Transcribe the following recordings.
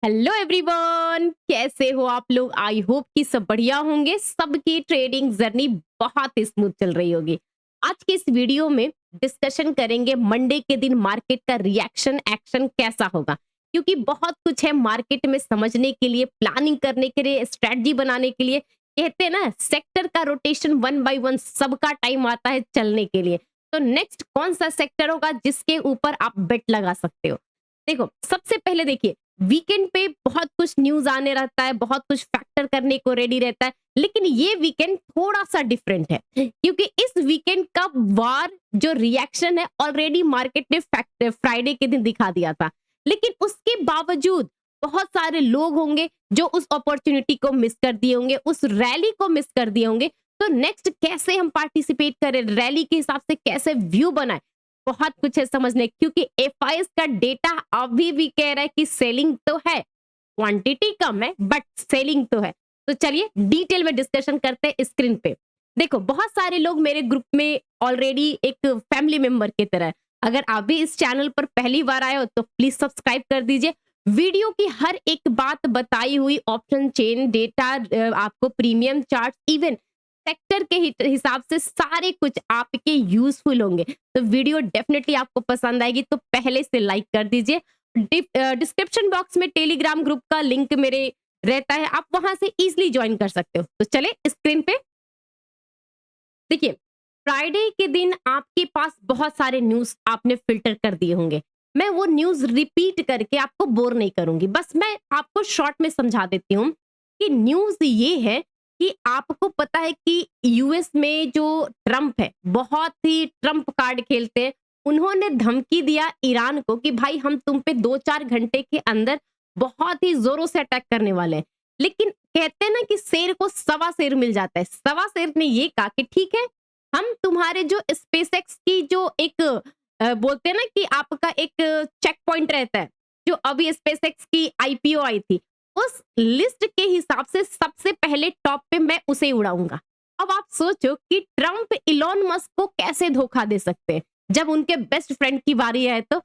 Hello everyone, कैसे हो आप लोग। आई होप कि सब बढ़िया होंगे। सबकी ट्रेडिंग जर्नी बहुत स्मूथ चल रही होगी। आज के इस वीडियो में डिस्कशन करेंगे मंडे के दिन मार्केट का रिएक्शन एक्शन कैसा होगा, क्योंकि बहुत कुछ है मार्केट में समझने के लिए, प्लानिंग करने के लिए, स्ट्रेटजी बनाने के लिए। कहते हैं ना, सेक्टर का रोटेशन वन बाय वन सबका टाइम आता है चलने के लिए। तो नेक्स्ट कौन सा सेक्टर होगा जिसके ऊपर आप बेट लगा सकते हो। देखो, सबसे पहले देखिए, वीकेंड पे बहुत कुछ न्यूज आने रहता है, बहुत कुछ फैक्टर करने को रेडी रहता है, लेकिन ये वीकेंड थोड़ा सा डिफरेंट है, क्योंकि इस वीकेंड का वार जो रिएक्शन है ऑलरेडी मार्केट ने फैक्टर फ्राइडे के दिन दिखा दिया था। लेकिन उसके बावजूद बहुत सारे लोग होंगे जो उस अपॉर्चुनिटी को मिस कर दिए होंगे, उस रैली को मिस कर दिए होंगे। तो नेक्स्ट कैसे हम पार्टिसिपेट करें, रैली के हिसाब से कैसे व्यू बनाए, बहुत कुछ है समझने, क्योंकि एफआईएस का डेटा अभी भी कह रहा है कि सेलिंग तो है, क्वांटिटी कम है बट सेलिंग तो है। तो चलिए डिटेल में डिस्कशन करते हैं स्क्रीन पे। देखो, बहुत सारे लोग मेरे ग्रुप में ऑलरेडी एक फैमिली मेंबर की तरह है। अगर आप भी इस चैनल पर पहली बार आए हो तो प्लीज सब्सक्राइब कर दीजिए। वीडियो की हर एक बात बताई हुई, ऑप्शन चेन डेटा, आपको प्रीमियम चार्ट, इवन सेक्टर के हिसाब से सारे कुछ आपके यूजफुल होंगे। तो वीडियो डेफिनेटली आपको पसंद आएगी, तो पहले से लाइक कर दीजिए। डिस्क्रिप्शन बॉक्स में टेलीग्राम ग्रुप का लिंक मेरे रहता है, आप वहां से इजीली ज्वाइन कर सकते हो। तो चले स्क्रीन पे देखिए, फ्राइडे के दिन आपके पास बहुत सारे न्यूज आपने फिल्टर कर दिए होंगे। मैं वो न्यूज रिपीट करके आपको बोर नहीं करूंगी, बस मैं आपको शॉर्ट में समझा देती हूँ कि न्यूज ये है कि आपको पता है कि यूएस में जो ट्रम्प है, बहुत ही ट्रम्प कार्ड खेलते हैं। उन्होंने धमकी दिया ईरान को कि भाई हम तुम पे 2-4 घंटे के अंदर बहुत ही जोरों से अटैक करने वाले हैं। लेकिन कहते हैं ना कि शेर को सवा शेर मिल जाता है। सवा शेर ने ये कहा कि ठीक है, हम तुम्हारे जो स्पेसएक्स की जो एक बोलते हैं ना कि आपका एक चेक पॉइंट रहता है, जो अभी स्पेसएक्स की आईपीओ आई थी, उस लिस्ट के हिसाब से सबसे पहले टॉप पे मैं उसे उड़ाऊंगा। अब आप सोचो कि ट्रम्प इलॉन मस्क को कैसे धोखा दे सकते हैं जब उनके बेस्ट फ्रेंड की बारी है। तो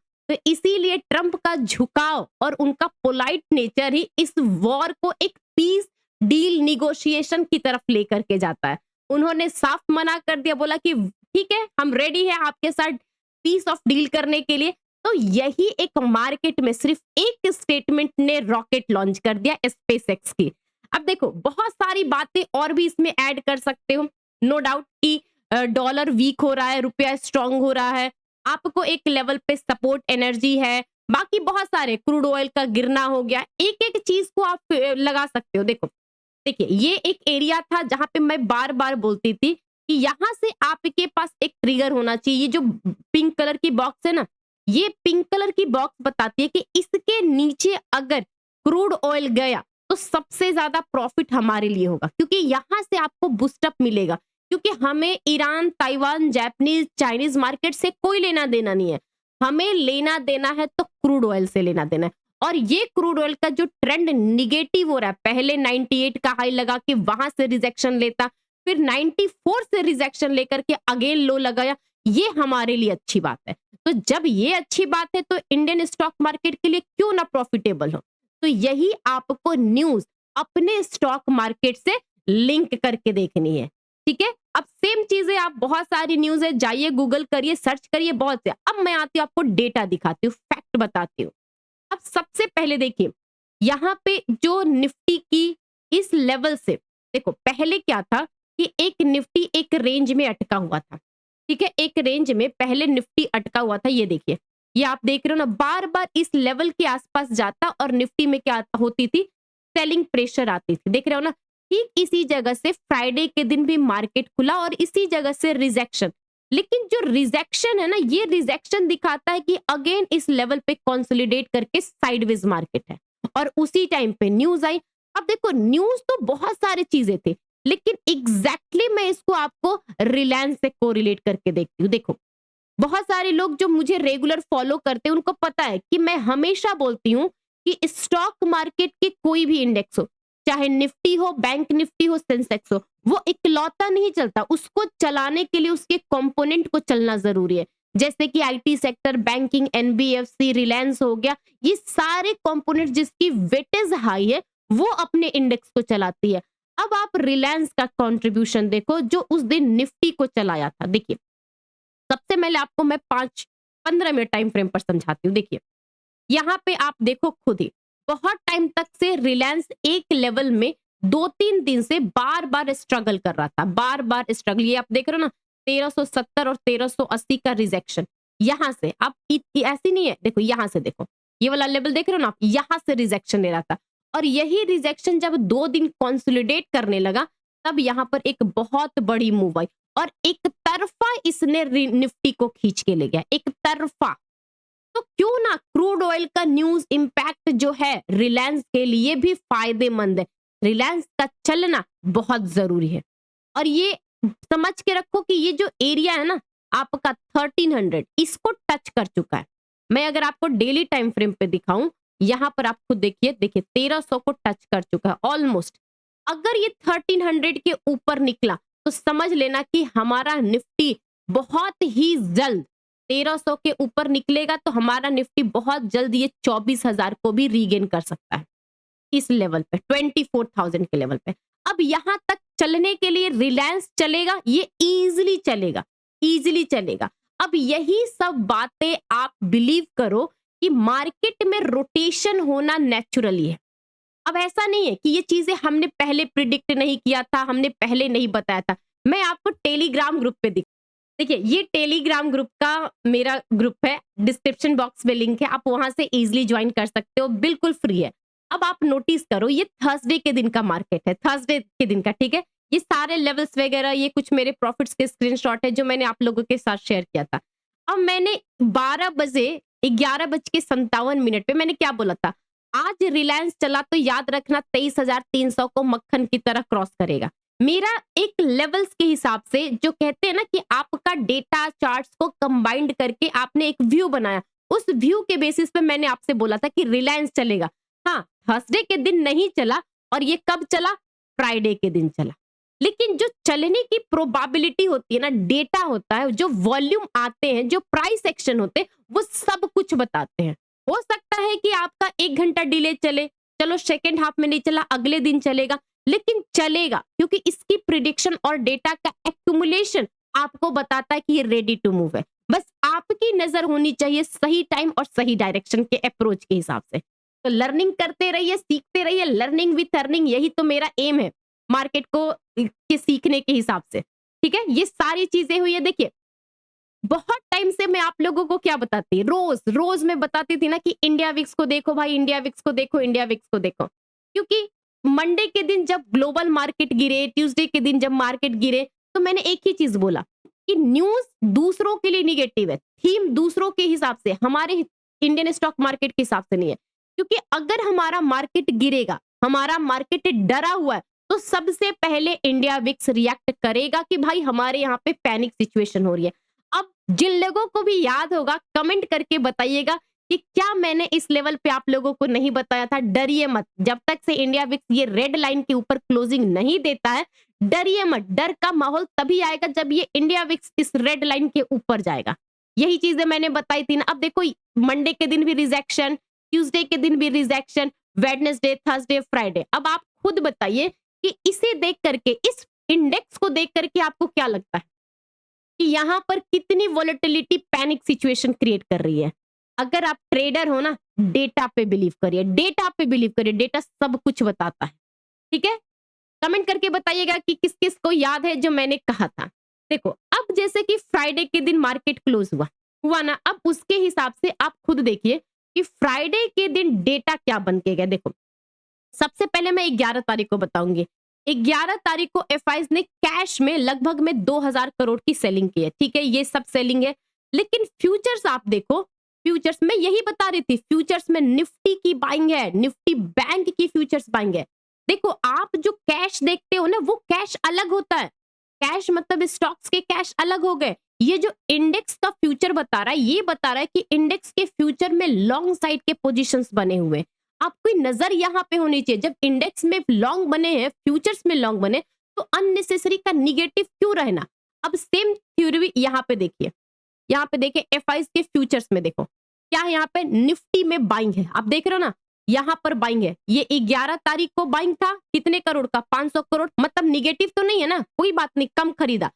इसीलिए ट्रम्प का झुकाव और उनका पोलाइट नेचर ही इस वॉर को एक पीस डील निगोशिएशन की तरफ लेकर के जाता है। उन्होंने साफ मना कर दिया, बोला कि ठीक है, हम रेडी है आपके साथ पीस ऑफ डील करने के लिए। तो यही एक मार्केट में सिर्फ एक स्टेटमेंट ने रॉकेट लॉन्च कर दिया स्पेसएक्स की। अब देखो, बहुत सारी बातें और भी इसमें ऐड कर सकते हो। नो डाउट कि डॉलर वीक हो रहा है, रुपया स्ट्रांग हो रहा है, आपको एक लेवल पे सपोर्ट एनर्जी है, बाकी बहुत सारे क्रूड ऑयल का गिरना हो गया, एक एक चीज को आप लगा सकते हो। देखो, देखिए, ये एक एरिया था जहां पे मैं बार बार बोलती थी कि यहां से आपके पास एक ट्रिगर होना चाहिए। ये जो पिंक कलर की बॉक्स है ना, ये पिंक कलर की बॉक्स बताती है कि इसके नीचे अगर क्रूड ऑयल गया तो सबसे ज्यादा प्रॉफिट हमारे लिए होगा, क्योंकि यहां से आपको बूस्टअप मिलेगा। क्योंकि हमें Iran, Taiwan, Japanese, Chinese market से कोई लेना देना नहीं है। हमें लेना देना है तो क्रूड ऑयल से लेना देना है। और ये क्रूड ऑयल का जो ट्रेंड निगेटिव हो रहा है, पहले 98 का हाई लगा के वहां से रिजेक्शन लेता, फिर 94 से रिजेक्शन लेकर के अगेन लो लगाया, ये हमारे लिए अच्छी बात है। तो जब ये अच्छी बात है तो इंडियन स्टॉक मार्केट के लिए क्यों ना प्रॉफिटेबल हो। तो यही आपको न्यूज अपने स्टॉक मार्केट से लिंक करके देखनी है, ठीक है। अब सेम चीजें, आप बहुत सारी न्यूज है, जाइए गूगल करिए, सर्च करिए, बहुत से। अब मैं आती हूँ आपको डेटा दिखाती हूँ, फैक्ट बताती हूँ। अब सबसे पहले देखिए, यहाँ पे जो निफ्टी की इस लेवल से, देखो पहले क्या था कि एक निफ्टी एक रेंज में अटका हुआ था, ठीक है। एक रेंज में पहले निफ्टी अटका हुआ था, ये देखिए, ये आप देख रहे हो ना, बार बार इस लेवल के आसपास जाता और निफ्टी में क्या होती थी, सेलिंग प्रेशर आती थी, देख रहे हो ना। ठीक इसी जगह से फ्राइडे के दिन भी मार्केट खुला और इसी जगह से रिजेक्शन। लेकिन जो रिजेक्शन है ना, ये रिजेक्शन दिखाता है कि अगेन इस लेवल पे कंसोलिडेट करके साइडवेज मार्केट है। और उसी टाइम पे न्यूज आई। अब देखो, न्यूज तो बहुत सारी चीजें थी, लेकिन एग्जैक्टली मैं इसको आपको रिलायंस से कोरिलेट करके देखती हूँ। देखो, बहुत सारे लोग जो मुझे रेगुलर फॉलो करते हैं उनको पता है कि मैं हमेशा बोलती हूँ कि स्टॉक मार्केट के कोई भी इंडेक्स हो, चाहे निफ्टी हो, बैंक निफ्टी हो, सेंसेक्स हो, वो इकलौता नहीं चलता, उसको चलाने के लिए उसके कंपोनेंट को चलना जरूरी है। जैसे कि IT sector, banking, NBFC, Reliance हो गया, ये सारे कंपोनेंट जिसकी वेटेज हाई है वो अपने इंडेक्स को चलाती है। अब आप रिलायंस का कंट्रीब्यूशन देखो जो उस दिन निफ्टी को चलाया था। देखिए, सबसे पहले आपको मैं 5-15 मिनट टाइम फ्रेम पर समझाती हूँ। देखिए, यहाँ पे आप देखो खुद ही, बहुत टाइम तक से रिलायंस एक लेवल में 2-3 दिन से बार बार स्ट्रगल कर रहा था, बार बार स्ट्रगल। ये आप देख रहे हो ना, 1370 और 1380 का रिजेक्शन। यहां से आप ऐसी नहीं है, देखो यहां से देखो, ये वाला लेवल देख रहे हो ना आप, यहां से रिजेक्शन ले रहा था। और यही रिजेक्शन जब 2 दिन कंसोलिडेट करने लगा, तब यहां पर एक बहुत बड़ी मूव आई और एक तरफा इसने निफ्टी को खींच के ले गया, एक तरफा। तो क्यों ना क्रूड ऑयल का न्यूज इंपैक्ट जो है रिलायंस के लिए भी फायदेमंद है। रिलायंस का चलना बहुत जरूरी है। और ये समझ के रखो कि ये जो एरिया है ना आपका 1300, इसको टच कर चुका है। मैं अगर आपको डेली टाइम फ्रेम पे दिखाऊं, यहां पर आप खुद देखिए, देखिए 1300 को टच कर चुका है ऑलमोस्ट। अगर ये 1300 के ऊपर निकला तो समझ लेना कि हमारा निफ्टी बहुत ही जल्द 1300 के ऊपर निकलेगा, तो हमारा निफ्टी बहुत जल्द ये 24,000 को भी रीगेन कर सकता है इस लेवल पे, 24,000 के लेवल पे। अब यहां तक चलने के लिए रिलायंस चलेगा, ये इजीली चलेगा, इजीली चलेगा। अब यही सब बातें आप बिलीव करो कि मार्केट में रोटेशन होना नेचुरली है। अब ऐसा नहीं है कि ये चीजें हमने पहले प्रिडिक्ट नहीं किया था, हमने पहले नहीं बताया था। मैं आपको टेलीग्राम ग्रुप पे देखिए, ये टेलीग्राम ग्रुप का मेरा ग्रुप है, डिस्क्रिप्शन बॉक्स में लिंक है, आप वहां से इजीली ज्वाइन कर सकते हो, बिल्कुल फ्री है। अब आप नोटिस करो, ये थर्सडे के दिन का मार्केट है, थर्सडे के दिन का, ठीक है। ये सारे लेवल्स वगैरह, ये कुछ मेरे प्रॉफिट्स के स्क्रीनशॉट है जो मैंने आप लोगों के साथ शेयर किया था। अब मैंने 12 बजे 11:57 पे मैंने क्या बोला था, आज रिलायंस चला तो याद रखना 23,300 को मक्खन की तरह क्रॉस करेगा। मेरा एक लेवल्स के हिसाब से, जो कहते हैं ना कि आपका डेटा चार्ट्स को कंबाइंड करके आपने एक व्यू बनाया, उस व्यू के बेसिस पे मैंने आपसे बोला था कि रिलायंस चलेगा। हाँ, थर्सडे के दिन नहीं चला, और ये कब चला, फ्राइडे के दिन चला। लेकिन जो चलने की प्रोबेबिलिटी होती है ना, डेटा होता है, जो वॉल्यूम आते हैं, जो प्राइस एक्शन होते हैं, वो सब कुछ बताते हैं। हो सकता है कि आपका 1 घंटा डिले चले, चलो सेकेंड हाफ में नहीं चला, अगले दिन चलेगा, लेकिन चलेगा, क्योंकि इसकी प्रिडिक्शन और डेटा का एक्यूमुलेशन आपको बताता है कि ये रेडी टू मूव है। बस आपकी नजर होनी चाहिए सही टाइम और सही डायरेक्शन के अप्रोच के हिसाब से। तो लर्निंग करते रहिए, सीखते रहिए, लर्निंग विथ अर्निंग, यही तो मेरा एम है मार्केट को के सीखने के हिसाब से, ठीक है। ये सारी चीजें हुई है। देखिए, बहुत टाइम से मैं आप लोगों को क्या बताती, रोज रोज मैं बताती थी ना कि इंडिया विक्स को देखो भाई, इंडिया विक्स को देखो, इंडिया विक्स को देखो। क्योंकि मंडे के दिन जब ग्लोबल मार्केट गिरे, ट्यूसडे के दिन जब मार्केट गिरे, तो मैंने एक ही चीज बोला कि न्यूज दूसरों के लिए निगेटिव है, थीम दूसरों के हिसाब से, हमारे इंडियन स्टॉक मार्केट के हिसाब से नहीं है। क्योंकि अगर हमारा मार्केट गिरेगा, हमारा मार्केट डरा हुआ है, तो सबसे पहले इंडिया विक्स रिएक्ट करेगा कि भाई हमारे यहाँ पे पैनिक सिचुएशन हो रही है। अब जिन लोगों को भी याद होगा, कमेंट करके बताइएगा कि क्या मैंने इस लेवल पे आप लोगों को नहीं बताया था। डरिए मत, जब तक से इंडिया विक्स ये रेड लाइन के ऊपर क्लोजिंग नहीं देता है, डरिए मत। डर का माहौल तभी आएगा जब ये इंडिया विक्स इस रेड लाइन के ऊपर जाएगा। यही चीजें मैंने बताई थी ना। अब देखो, मंडे के दिन भी रिजेक्शन, ट्यूसडे के दिन भी रिजेक्शन, वेडनेसडे, थर्सडे, फ्राइडे। अब आप खुद बताइए कि इसे देख करके, इस इंडेक्स को देख करके आपको क्या लगता है कि यहां पर कितनी वॉलेटिलिटी, पैनिक सिचुएशन क्रिएट कर रही है। अगर आप ट्रेडर हो ना, डेटा पे बिलीव करिए, डेटा पे बिलीव करिए, डेटा सब कुछ बताता है, ठीक है। कमेंट करके बताइएगा कि किस किस को याद है जो मैंने कहा था। देखो, अब जैसे कि फ्राइडे के दिन मार्केट क्लोज हुआ ना, अब उसके हिसाब से आप खुद देखिए कि फ्राइडे के दिन डेटा क्या बन के गया। देखो, सबसे पहले मैं 11 तारीख को बताऊंगी। 11 तारीख को एफआईज ने कैश में लगभग में 2,000 करोड़ की सेलिंग की है, ठीक है, ये सब सेलिंग है। लेकिन फ्यूचर्स आप देखो, फ्यूचर्स में यही बता रही थी, फ्यूचर्स में निफ्टी की बाइंग है, निफ्टी बैंक की फ्यूचर्स बाइंग है। देखो, आप जो कैश देखते हो ना, वो कैश अलग होता है। कैश मतलब स्टॉक्स के कैश अलग हो गए। ये जो इंडेक्स का फ्यूचर बता रहा है, ये बता रहा है कि इंडेक्स के फ्यूचर में लॉन्ग साइड के पोजीशंस बने हुए। आपकी नजर यहाँ पे होनी चाहिए, जब इंडेक्स में लॉन्ग बने हैं, फ्यूचर्स में लॉन्ग बने, तो अननेसेसरी का निगेटिव क्यों रहना। अब सेम थ्योरी यहाँ पे देखिए, यहाँ पे देखिए एफआईज के फ्यूचर्स में देखो क्या है, यहाँ पे निफ्टी में बाइंग है, आप देख रहे हो ना, यहाँ पर बाइंग है। ये 11 तारीख को बाइंग था, कितने करोड़ का, 500 करोड़, मतलब निगेटिव तो नहीं है ना, कोई बात नहीं, कम खरीदा,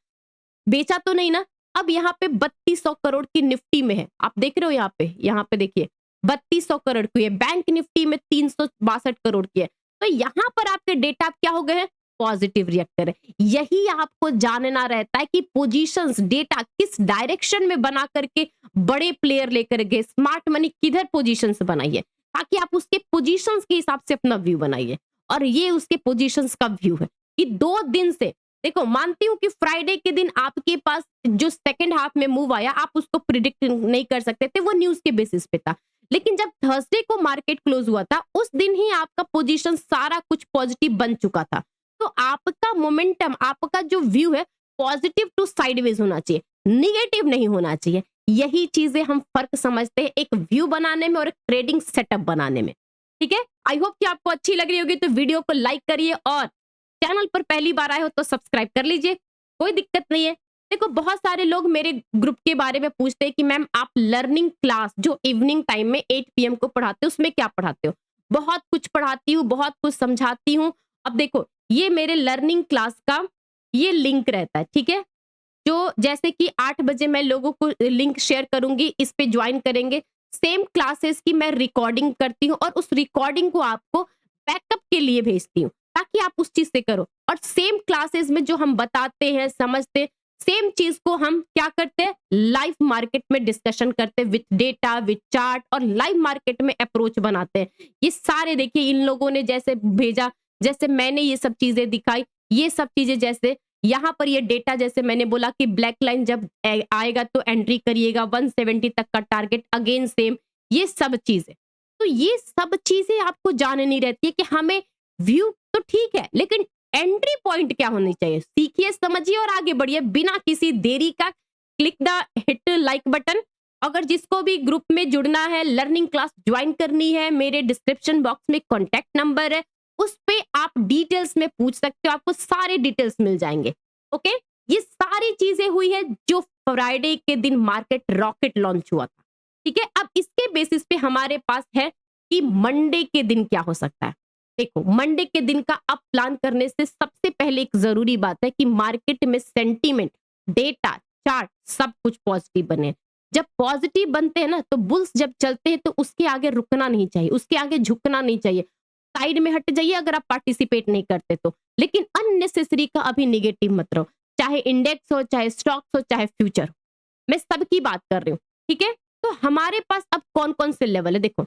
बेचा तो नहीं ना। अब यहाँ पे 3200 करोड़ की निफ्टी में है, आप देख रहे हो यहाँ पे देखिए 3200 करोड़ की है। बैंक निफ्टी में 362 करोड़ की है। तो यहाँ पर आपके डेटा क्या हो गए हैं, पॉजिटिव रिएक्टर है। यही आपको जानना रहता है कि पोजीशंस, डेटा किस डायरेक्शन में बना करके बड़े प्लेयर लेकर गए, स्मार्ट मनी किधर पोजीशंस बनाइए, ताकि आप उसके पोजीशंस के हिसाब से अपना व्यू बनाइए। और ये उसके पोजीशंस का व्यू है कि 2 दिन से देखो, मानती हूं कि फ्राइडे के दिन आपके पास जो सेकंड हाफ में मूव आया, आप उसको प्रिडिक्ट नहीं कर सकते थे, वो न्यूज के बेसिस पे था। लेकिन जब थर्सडे को मार्केट क्लोज हुआ था, उस दिन ही आपका पोजीशन सारा कुछ पॉजिटिव बन चुका था। तो आपका मोमेंटम, आपका जो व्यू है, पॉजिटिव टू साइडवेज होना चाहिए, निगेटिव नहीं होना चाहिए। यही चीजें हम फर्क समझते हैं एक व्यू बनाने में और एक ट्रेडिंग सेटअप बनाने में। ठीक है, आई होप कि आपको अच्छी लग रही होगी, तो वीडियो को लाइक करिए और चैनल पर पहली बार आए हो तो सब्सक्राइब कर लीजिए, कोई दिक्कत नहीं है। देखो, बहुत सारे लोग मेरे ग्रुप के बारे में पूछते हैं कि मैम आप लर्निंग क्लास जो इवनिंग टाइम में 8 PM को पढ़ाते हो, उसमें क्या पढ़ाते हो? बहुत कुछ पढ़ाती हूँ, बहुत कुछ समझाती हूँ। अब देखो, ये मेरे लर्निंग क्लास का ये लिंक रहता है, ठीक है, जो जैसे कि 8 बजे मैं लोगों को लिंक शेयर करूंगी, इस पे ज्वाइन करेंगे। सेम क्लासेस की मैं रिकॉर्डिंग करती हूँ और उस रिकॉर्डिंग को आपको बैकअप के लिए भेजती हूँ, ताकि आप उस चीज से करो। और सेम क्लासेस में जो हम बताते हैं, समझते, सेम चीज को हम क्या करते हैं, लाइव मार्केट में डिस्कशन करते हैं, विथ डेटा, विथ चार्ट, और लाइव मार्केट में अप्रोच बनाते हैं। ये सारे देखिए इन लोगों ने जैसे भेजा, जैसे मैंने ये सब चीजें दिखाई, ये सब चीजें, जैसे यहाँ पर ये डेटा, जैसे मैंने बोला कि ब्लैक लाइन जब आएगा तो एंट्री करिएगा, 170 तक का टारगेट, अगेन सेम, ये सब चीजें। तो ये सब चीजें आपको जाननी रहती है कि हमें व्यू तो ठीक है, लेकिन एंट्री पॉइंट क्या होनी चाहिए, सीखिए, समझिए और आगे बढ़िए बिना किसी देरी का। Click the hit like button. अगर जिसको भी ग्रुप में जुड़ना है, लर्निंग क्लास ज्वाइन करनी है, मेरे डिस्क्रिप्शन बॉक्स में कॉन्टैक्ट नंबर है, उस पे आप डिटेल्स में पूछ सकते हो, आपको सारे डिटेल्स मिल जाएंगे। ओके, ये सारी चीजें हुई है जो फ्राइडे के दिन मार्केट रॉकेट लॉन्च हुआ था। ठीक है, अब इसके बेसिस पे हमारे पास है कि मंडे के दिन क्या हो सकता है। देखो, मंडे के दिन का अब प्लान करने से सबसे पहले एक जरूरी बात है कि मार्केट में सेंटीमेंट, डेटा, चार्ट सब कुछ पॉजिटिव बने। जब पॉजिटिव बनते हैं ना, तो बुल्स जब चलते हैं तो उसके आगे रुकना नहीं चाहिए, उसके आगे झुकना नहीं चाहिए, साइड में हट जाइए अगर आप पार्टिसिपेट नहीं करते तो। लेकिन अननेसेसरी का अभी निगेटिव मत रहो, चाहे इंडेक्स हो, चाहे स्टॉक्स हो, चाहे फ्यूचर हो, मैं सबकी बात कर रही हूँ। ठीक है, तो हमारे पास अब कौन कौन से लेवल है, देखो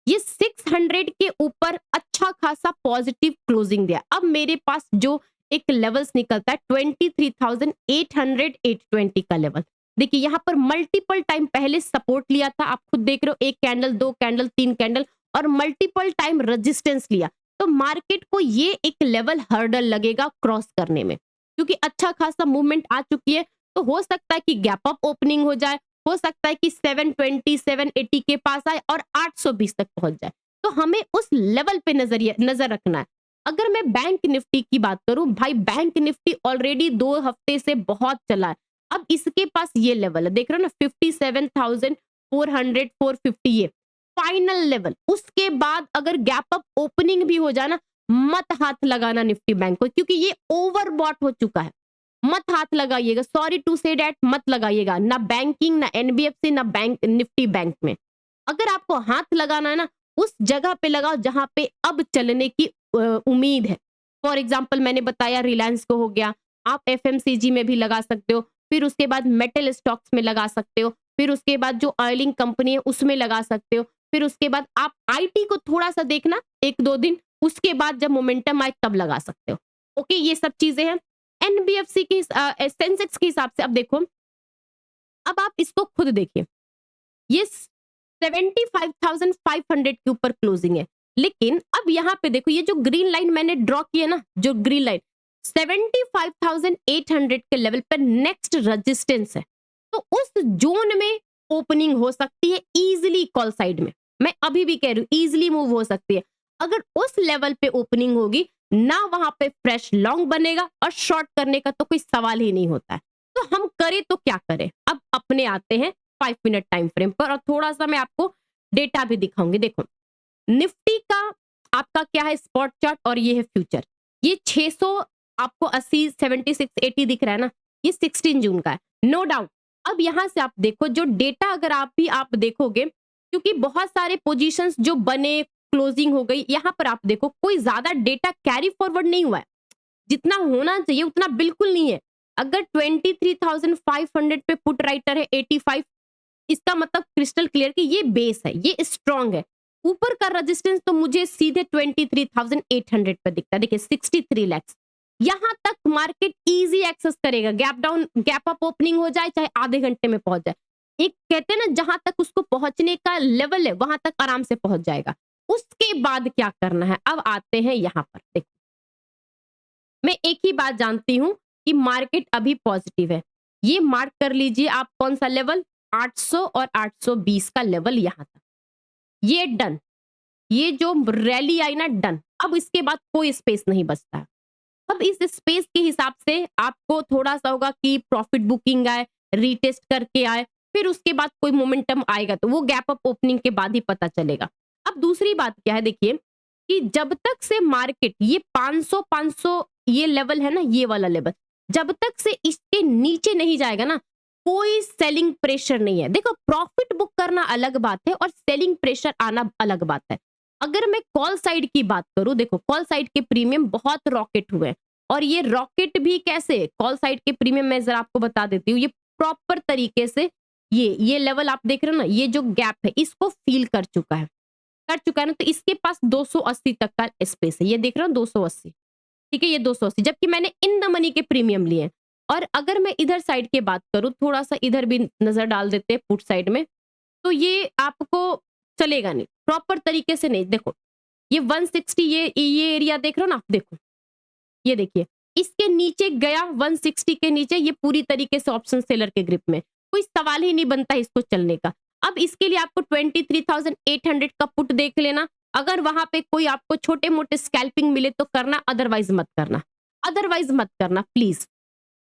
ये 600 के ऊपर अच्छा खासा पॉजिटिव क्लोजिंग दिया। अब मेरे पास जो एक लेवल्स निकलता है 23,800 820 का लेवल। देखिए यहाँ पर मल्टीपल टाइम पहले सपोर्ट लिया था, आप खुद देख रहे हो, 1 कैंडल, 2 कैंडल, 3 कैंडल, और मल्टीपल टाइम रेजिस्टेंस लिया। तो मार्केट को ये एक लेवल हर्डल लगेगा क्रॉस करने में, क्योंकि अच्छा खासा मूवमेंट आ चुकी है। तो हो सकता है कि गैप अप ओपनिंग हो जाए, हो सकता है कि 720 780 के पास आए और 820 तक पहुंच जाए। तो हमें उस लेवल पे नजर रखना है। अगर मैं बैंक निफ्टी की बात करूं, भाई बैंक निफ्टी ऑलरेडी 2 हफ्ते से बहुत चला है। अब इसके पास ये लेवल है, देख रहे हो ना, 57,400 450, ये फाइनल लेवल। उसके बाद अगर गैप अप ओपनिंग भी हो जाए ना, मत हाथ लगाना निफ्टी बैंक को, क्योंकि ये ओवरबॉट हो चुका है। मत हाथ लगाइएगा, सॉरी टू से डैट, मत लगाइएगा, ना बैंकिंग, ना एनबीएफसी, ना बैंक निफ्टी बैंक में। अगर आपको हाथ लगाना है ना, उस जगह पे लगाओ जहां पे अब चलने की उम्मीद है। फॉर एग्जाम्पल मैंने बताया रिलायंस को हो गया, आप एफएमसीजी में भी लगा सकते हो, फिर उसके बाद मेटल स्टॉक्स में लगा सकते हो, फिर उसके बाद जो ऑयलिंग कंपनी है उसमें लगा सकते हो, फिर उसके बाद आप आईटी को थोड़ा सा देखना 1-2 दिन, उसके बाद जब मोमेंटम आए तब लगा सकते हो। ओके, ये सब चीजें हैं। एनबीएफसी की सेंसेक्स के हिसाब से अब देखो, अब आप इसको खुद देखिए, ये 75,500 के ऊपर क्लोजिंग है। लेकिन अब यहाँ पे देखो, ये जो ग्रीन लाइन मैंने ड्रॉ की है ना, जो ग्रीन लाइन 75,800 के लेवल पर नेक्स्ट रेजिस्टेंस है। तो उस जोन में ओपनिंग हो सकती है इजीली कॉल साइड में, मैं अभी भी कह रही हूँ इजीली मूव हो सकती है। अगर उस लेवल पे ओपनिंग होगी ना, वहां पे फ्रेश लॉन्ग बनेगा और शॉर्ट करने का तो कोई सवाल ही नहीं होता है। तो हम करें तो क्या करें? अब अपने आते हैं 5 मिनट टाइम फ्रेम पर और थोड़ा-सा मैं आपको डेटा भी दिखाऊँगी। देखो, निफ्टी का आपका क्या है स्पॉट चार्ट और ये है फ्यूचर। ये 600 आपको 80, 76, 80 दिख रहा है ना? ये 16 जून का है, नो डाउट। अब यहाँ से आप देखो जो डेटा अगर आप देखोगे क्योंकि बहुत सारे पोजीशंस जो बने, क्लोजिंग हो गई, यहाँ पर आप देखो कोई ज़्यादा डेटा कैरी फॉरवर्ड नहीं हुआ है। जितना होना चाहिए उतना बिल्कुल नहीं है। अगर 23,500 पे पुट राइटर है 85, इसका मतलब क्रिस्टल क्लियर कि ये बेस है, ये स्ट्रांग है। ऊपर का रेजिस्टेंस तो मुझे सीधे 23,800 पे दिखता है। देखिए 63 लैक्स, यहां तक मार्केट इजी एक्सेस करेगा। Gap down gap up opening हो जाए चाहे आधे घंटे में पहुंच जाए, एक कहते हैं ना जहां तक उसको पहुंचने का लेवल है वहां तक आराम से पहुंच जाएगा। उसके बाद क्या करना है, अब आते हैं यहां पर। देखो, मैं एक ही बात जानती हूं कि मार्केट अभी पॉजिटिव है। ये मार्क कर लीजिए आप कौन सा लेवल, 800 और 820 का लेवल यहां तक, ये डन। ये जो रैली आई ना, डन। अब इसके बाद कोई स्पेस नहीं बचता है। अब इस स्पेस के हिसाब से आपको थोड़ा सा होगा कि प्रॉफिट बुकिंग आए, रीटेस्ट करके आए, फिर उसके बाद कोई मोमेंटम आएगा तो वो गैप अप ओपनिंग के बाद ही पता चलेगा। अब दूसरी बात क्या है, देखिए कि जब तक से मार्केट ये 500 ये लेवल है ना, ये वाला लेवल, जब तक से इसके नीचे नहीं जाएगा ना, कोई सेलिंग प्रेशर नहीं है। देखो, प्रॉफिट बुक करना अलग बात है और सेलिंग प्रेशर आना अलग बात है। अगर मैं कॉल साइड की बात करूं, देखो कॉल साइड के प्रीमियम बहुत रॉकेट हुए हैं और ये रॉकेट भी कैसे, कॉल साइड के प्रीमियम मैं जरा आपको बता देती हूँ। ये प्रॉपर तरीके से ये लेवल आप देख रहे हो ना, ये जो गैप है इसको फील कर चुका है ना, तो इसके पास 280 तक का स्पेस है। ये देख रहे हो 280, ठीक है, ये 280, जबकि मैंने इन द मनी के प्रीमियम लिए हैं। और अगर मैं इधर साइड की बात करूं, थोड़ा सा इधर भी नजर डाल देते हैं पुट साइड में, तो ये आपको चलेगा नहीं, प्रॉपर तरीके से नहीं। देखो ये 160, ये एरिया देख रहे हो ना आप, देखो ये देखिए, इसके नीचे गया 160 के नीचे, ये पूरी तरीके से ऑप्शन सेलर के ग्रिप में, कोई सवाल ही नहीं बनता इसको चलने का। अब इसके लिए आपको 23,800 का पुट देख लेना। अगर वहां पे कोई आपको छोटे मोटे स्कैल्पिंग मिले तो करना, अदरवाइज मत करना, अदरवाइज मत करना प्लीज।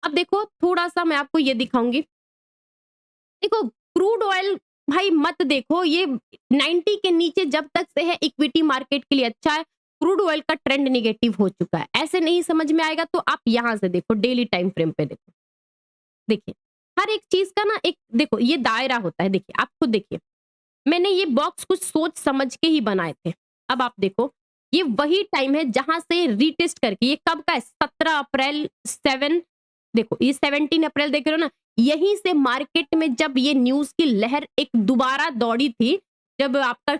अब देखो थोड़ा सा मैं आपको ये दिखाऊंगी। देखो क्रूड ऑयल भाई मत देखो, ये 90 के नीचे जब तक से है इक्विटी मार्केट के लिए अच्छा है। क्रूड ऑयल का ट्रेंड निगेटिव हो चुका है, ऐसे नहीं समझ में आएगा तो आप यहां से देखो, डेली टाइम फ्रेम पे देखो। देखिए हर एक चीज का ना एक, देखो ये दायरा होता है। देखिए आप खुद देखिए, मैंने ये बॉक्स कुछ सोच समझ के ही बनाए थे। अब आप देखो, ये वही टाइम है जहां से रीटेस्ट करके, ये कब का है, 17 अप्रैल 7, देखो ये 17 अप्रैल देख रहे हो ना, यहीं से मार्केट में जब ये न्यूज की लहर एक दोबारा दौड़ी थी, जब आपका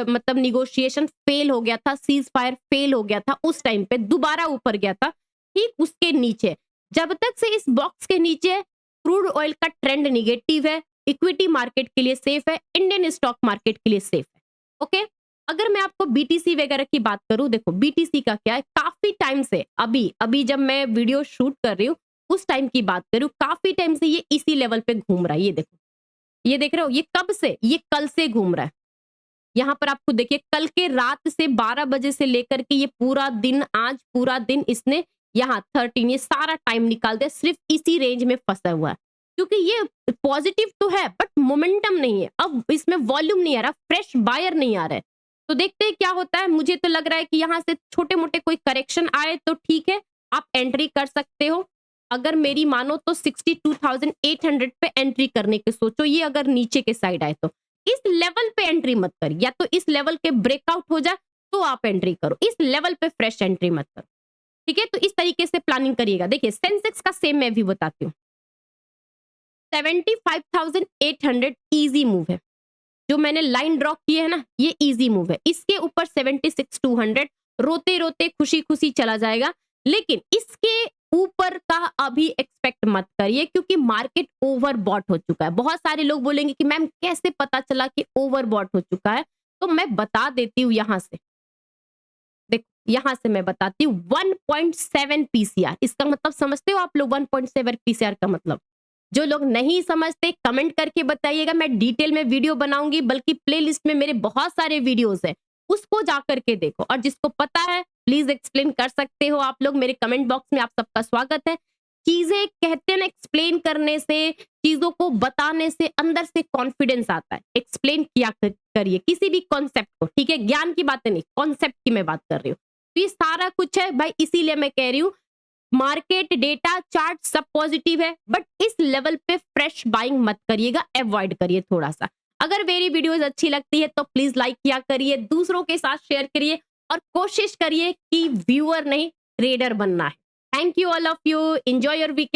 मतलब निगोशिएशन फेल हो गया था, सीज फायर फेल हो गया था, उस टाइम पे दोबारा ऊपर गया था। ठीक उसके नीचे, जब तक से इस बॉक्स के नीचे क्रूड ऑयल का ट्रेंड निगेटिव है, इक्विटी मार्केट के लिए सेफ है, इंडियन स्टॉक मार्केट के लिए सेफ है। ओके, अगर मैं आपको बीटीसी वगैरह की बात करूं, देखो बीटीसी का क्या है, काफी टाइम से, अभी अभी जब मैं वीडियो शूट कर रही हूँ उस टाइम की बात करूं, काफी टाइम से ये इसी लेवल पे घूम रहा है। ये देखो, ये देख रहे हो, ये कब से, ये कल से घूम रहा है। यहाँ पर आपको देखिए, कल के रात से 12 बजे से लेकर के ये पूरा दिन, आज पूरा दिन इसने यहाँ 13, ये सारा टाइम निकाल दिया, सिर्फ इसी रेंज में फंसा हुआ है। क्योंकि ये पॉजिटिव तो है बट मोमेंटम नहीं है, अब इसमें वॉल्यूम नहीं आ रहा, फ्रेश बायर नहीं आ रहा है। तो देखते हैं क्या होता है। मुझे तो लग रहा है कि यहाँ से छोटे मोटे कोई करेक्शन आए तो ठीक है, आप एंट्री कर सकते हो। अगर मेरी मानो तो 62,800 पे एंट्री करने के सोचो, ये अगर नीचे के साइड आए तो। इस लेवल पे एंट्री मत कर, या तो इस लेवल के ब्रेकआउट हो जाए तो आप एंट्री करो, इस लेवल पे फ्रेश एंट्री मत करो, ठीक है। तो इस तरीके से प्लानिंग करिएगा। देखिए सेंसेक्स का सेम मैं भी बताती हूँ, 75,800 इजी मूव है, जो मैंने लाइन ड्रॉ की है ना, ये इजी मूव है। इसके ऊपर 76,200 रोते रोते खुशी खुशी चला जाएगा, लेकिन इसके ऊपर का अभी एक्सपेक्ट मत करिए क्योंकि मार्केट ओवरबॉट हो चुका है। बहुत सारे लोग बोलेंगे कि मैम कैसे पता चला कि ओवरबॉट हो चुका है, तो मैं बता देती हूँ यहां से। देखो यहां से मैं बताती हूँ, 1.7 पीसीआर, इसका मतलब समझते हो आप लोग 1.7 पीसीआर का मतलब? जो लोग नहीं समझते कमेंट करके बताइएगा, मैं डिटेल में वीडियो बनाऊंगी, बल्कि प्लेलिस्ट में मेरे बहुत सारे वीडियोस हैं, उसको जाकर के देखो। और जिसको पता है प्लीज एक्सप्लेन कर सकते हो आप लोग, मेरे कमेंट बॉक्स में आप सबका स्वागत है। चीजें कहते हैं ना, एक्सप्लेन करने से, चीजों को बताने से अंदर से कॉन्फिडेंस आता है। एक्सप्लेन किया करिए किसी भी कॉन्सेप्ट को, ठीक है, ज्ञान की बातें नहीं, कॉन्सेप्ट की मैं बात कर रही हूँ। तो ये सारा कुछ है भाई, इसीलिए मैं कह रही हूँ मार्केट डेटा चार्ट सब पॉजिटिव है, बट इस लेवल पे फ्रेश बाइंग मत करिएगा, अवॉइड करिए थोड़ा सा। अगर मेरी वीडियोस अच्छी लगती है तो प्लीज लाइक किया करिए, दूसरों के साथ शेयर करिए और कोशिश करिए कि व्यूअर नहीं ट्रेडर बनना है। Thank you all of you, enjoy your weekend.